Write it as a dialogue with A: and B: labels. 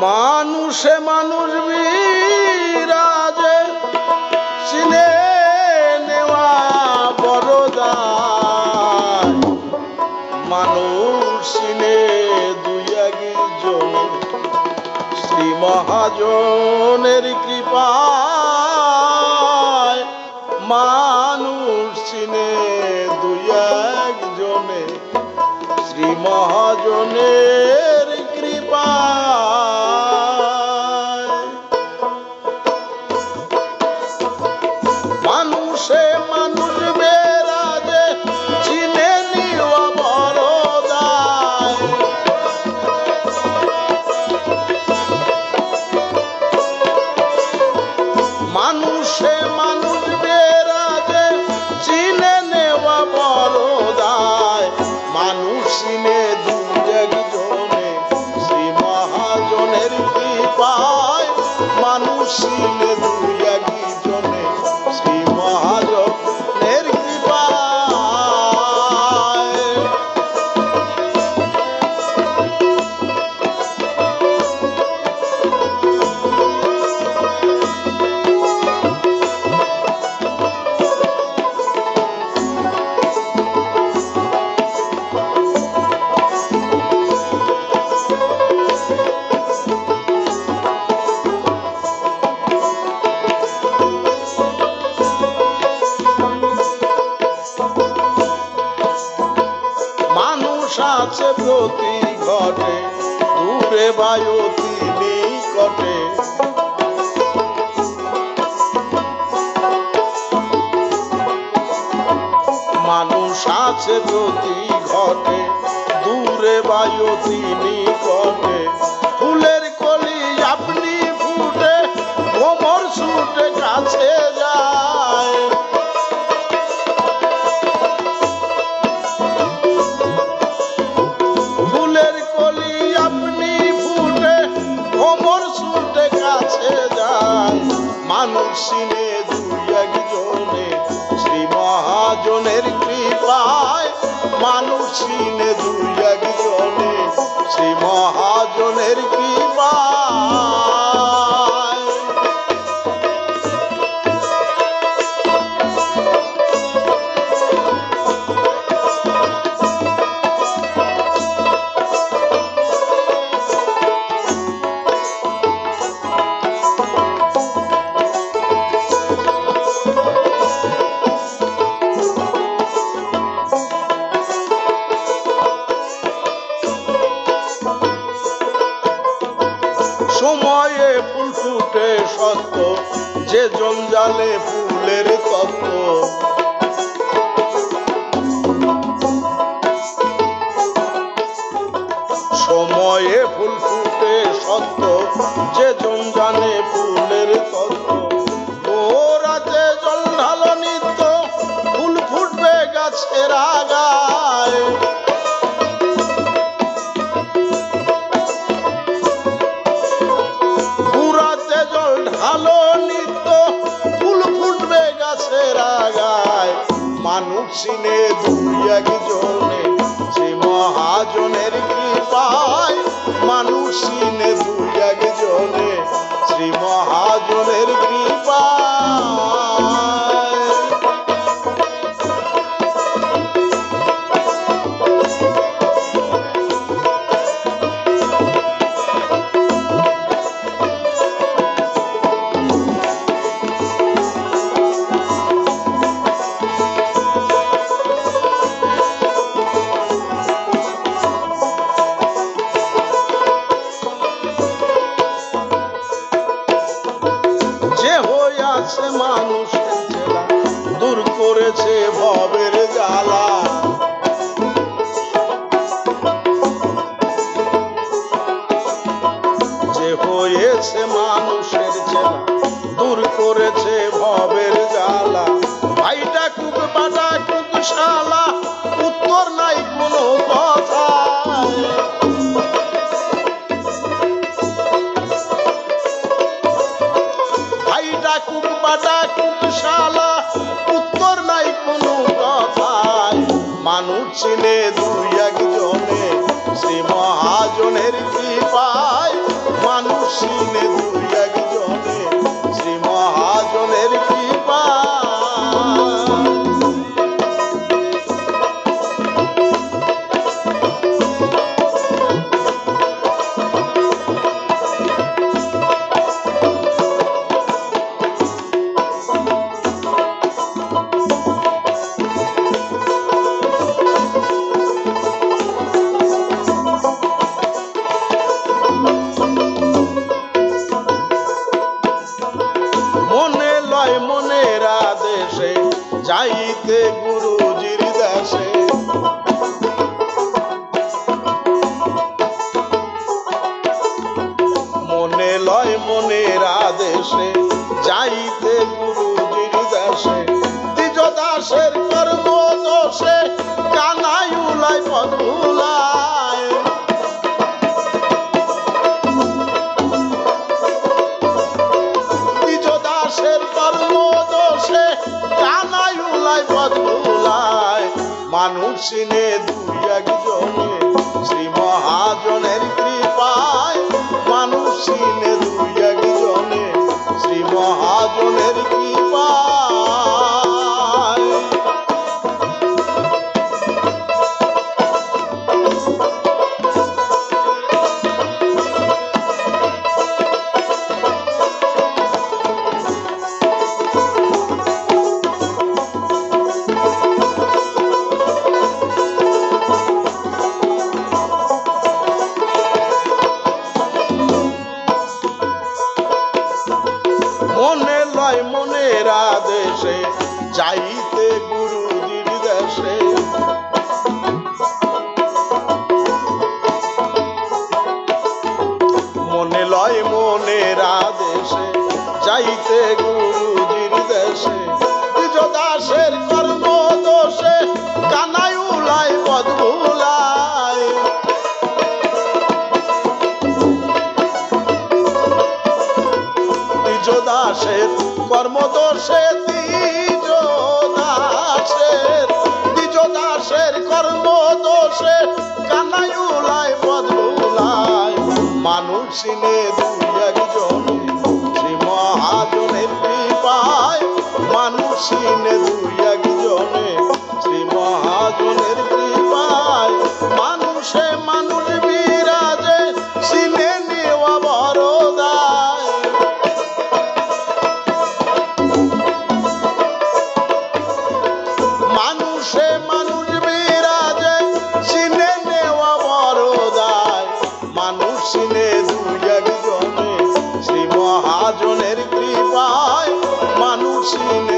A: মানুষে মানুষ বিরাজে চিনে নেওয়া বড় দায়। মানুষ চিনে দুই একজন শ্রী মহাজনের কৃপায়। মানুষ চিনে দুই একজনে শ্রী মহাজনের কৃপায়। মানুষে মানুষ বেরাজে চিনে নিওয়া বড় দায়। মানুষে মানুষ বেরাজে চিনে নেওয়া বড় দায়। মানুষ চিনে দুই একজনে শ্রী মহাজনের কৃপায়। মানুষ চিনে দুই একজনে শ্রী মহাজনের কৃপায়। আছে প্রতি ঘটে দূরে বায়ুতি নিকটে। মানুষ আছে প্রতি ঘটে দূরে বায়ুতি নিকটে। ফুলের কলি আপনি ফুটে ভ্রমর ছুটে কাছে যায়। মানুষ চিনে দুই একজনে শ্রী মহাজনের কৃপায়। মানুষ চিনে দুই একজনে শ্রী মহাজনের কৃপায়। সময়ে ফুল ফুটে সত্য যে জঞ্জালে ফুলের তত্ত্ব। সময়ে ফুল ফুটে সত্য যে জঞ্জালে ফুলের তত্ত্ব। ওরাতে জল ঢালো নিত্য ফুল ফুটবে গাছের আগায়। আলো নিত্য ফুল ফুটবে গাছের আগায়। মানুষ চিনে দুই একজনে শ্রী মহাজনের কৃপায়। মানুষ চিনে দুই একজনে শ্রী মহাজনের কৃপায়। মানুষের জেলা দূর করেছে ভবের জ্বালা। যে হয়েছে মানুষের জেলা দূর করেছে ভবের জ্বালা। ভাইটা কুক বাটা কুক শালা উত্তর নাই কোনো কথা। বাটা কুক শালা উত্তর নাই কোনো কথায় মানুষ চিনে দুই একজনে শ্রী মহাজনের কৃপায় মানুষ চিনে দুই একজনে শ্রী মহাজনের কৃপায় মনের আদেশে যাইতে গুরুজির দেশে মনে লয় মনের আদেশে যাইতে গুরুজির দেশে দ্বিজ দাসের কর্ম দোষে কানাই উলাই পদুলায় মানুষ চিনে দুই একজনে শ্রী মহাজনের কৃপায় মানুষ চিনে দুই একজনে শ্রী মহাজনের কৃপায় মনে লয় মনের আদেশে যাইতে গুরুজির দেশে মনে লয় মনের আদেশে যাইতে গুরুজির দেশে দ্বিজ দাসের কর্ম দোষে কানাই উলাই পদ ভুলায় দ্বিজ দাসের কর্মদোষে দ্বিজ দাসের কর্মদোষে কানাই উলাই পদ ভুলায় মানুষ চিনে দুই একজনে শ্রী মহাজনের কৃপায় মানুষ চিনে দুই একজনে শ্রী মহাজনের কৃপায় মানুষে মানুষ বিরাজে চিনে নেওয়া বড়দায় মানুষে মানুষ বিরাজে চিনে নেওয়া বড়দায় মানুষ চিনে দুই একজনে শ্রী মহাজনের কৃপায় মানুষ চিনে